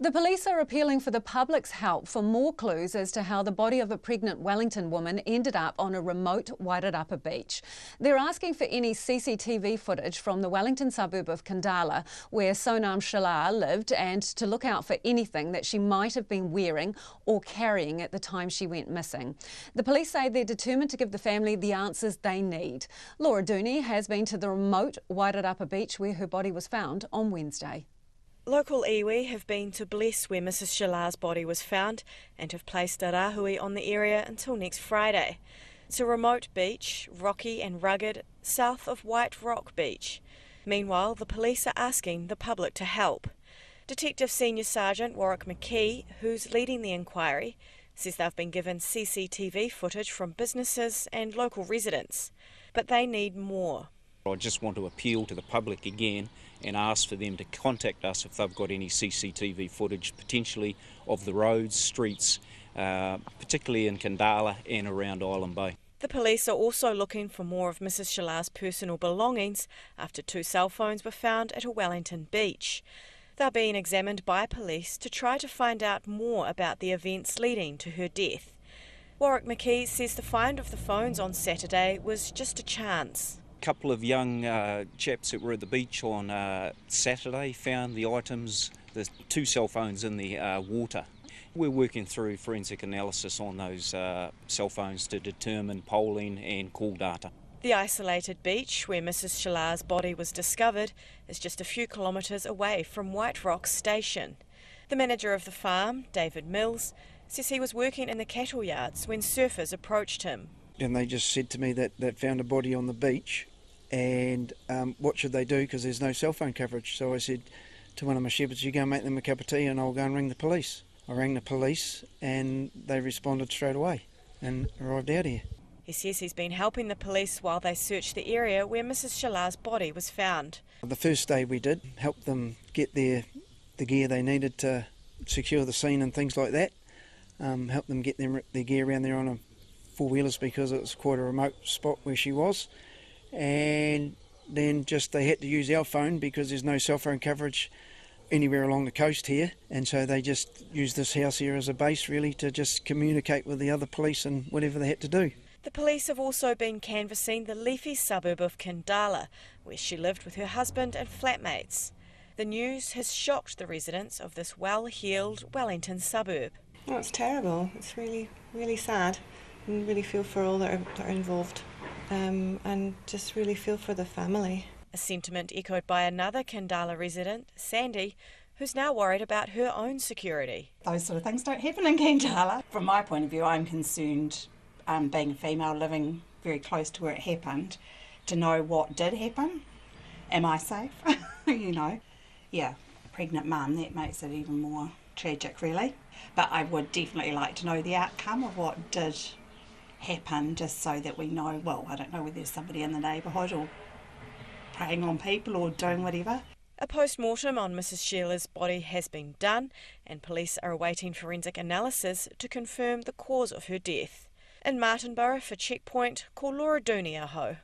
The police are appealing for the public's help for more clues as to how the body of a pregnant Wellington woman ended up on a remote Wairarapa beach. They're asking for any CCTV footage from the Wellington suburb of Kandala, where Sonam Shalar lived, and to look out for anything that she might have been wearing or carrying at the time she went missing. The police say they're determined to give the family the answers they need. Laura Dooney has been to the remote Wairarapa beach where her body was found on Wednesday. Local iwi have been to bless where Mrs Shalar's body was found and have placed a rahui on the area until next Friday. It's a remote beach, rocky and rugged, south of White Rock Beach. Meanwhile, the police are asking the public to help. Detective Senior Sergeant Warwick McKee, who's leading the inquiry, says they've been given CCTV footage from businesses and local residents, but they need more. I just want to appeal to the public again and ask for them to contact us if they've got any CCTV footage, potentially of the roads, streets, particularly in Kandala and around Island Bay. The police are also looking for more of Mrs Shalar's personal belongings after 2 cell phones were found at a Wellington beach. They're being examined by police to try to find out more about the events leading to her death. Warwick McKee says the find of the phones on Saturday was just a chance. A couple of young chaps that were at the beach on Saturday found the items, the 2 cell phones in the water. We're working through forensic analysis on those cell phones to determine polling and call data. The isolated beach where Mrs Shalar's body was discovered is just a few kilometres away from White Rock Station. The manager of the farm, David Mills, says he was working in the cattle yards when surfers approached him. And they just said to me that they found a body on the beach and what should they do because there's no cell phone coverage. So I said to one of my shepherds, you go and make them a cup of tea and I'll go and ring the police. I rang the police and they responded straight away and arrived out here. He says he's been helping the police while they searched the area where Mrs Shalar's body was found. The first day we did help them get the gear they needed to secure the scene and things like that. Help them get their gear around there on a 4-wheelers because it was quite a remote spot where she was. And then just they had to use our phone because there's no cell phone coverage anywhere along the coast here, and so they just used this house here as a base really to just communicate with the other police and whatever they had to do. The police have also been canvassing the leafy suburb of Kandala, where she lived with her husband and flatmates. The news has shocked the residents of this well-heeled Wellington suburb. Oh, it's terrible. It's really, really sad. And really feel for all that are involved. And just really feel for the family. A sentiment echoed by another Kandala resident, Sandy, who's now worried about her own security. Those sort of things don't happen in Kandala. From my point of view, I'm concerned, being a female living very close to where it happened, to know what did happen. Am I safe? Yeah, pregnant mum, that makes it even more tragic really. But I would definitely like to know the outcome of what did happen, just so that we know, well, I don't know whether there's somebody in the neighbourhood or preying on people or doing whatever. A post-mortem on Mrs Shalar's body has been done and police are awaiting forensic analysis to confirm the cause of her death. In Martinborough for Checkpoint, call Laura Dooney aho.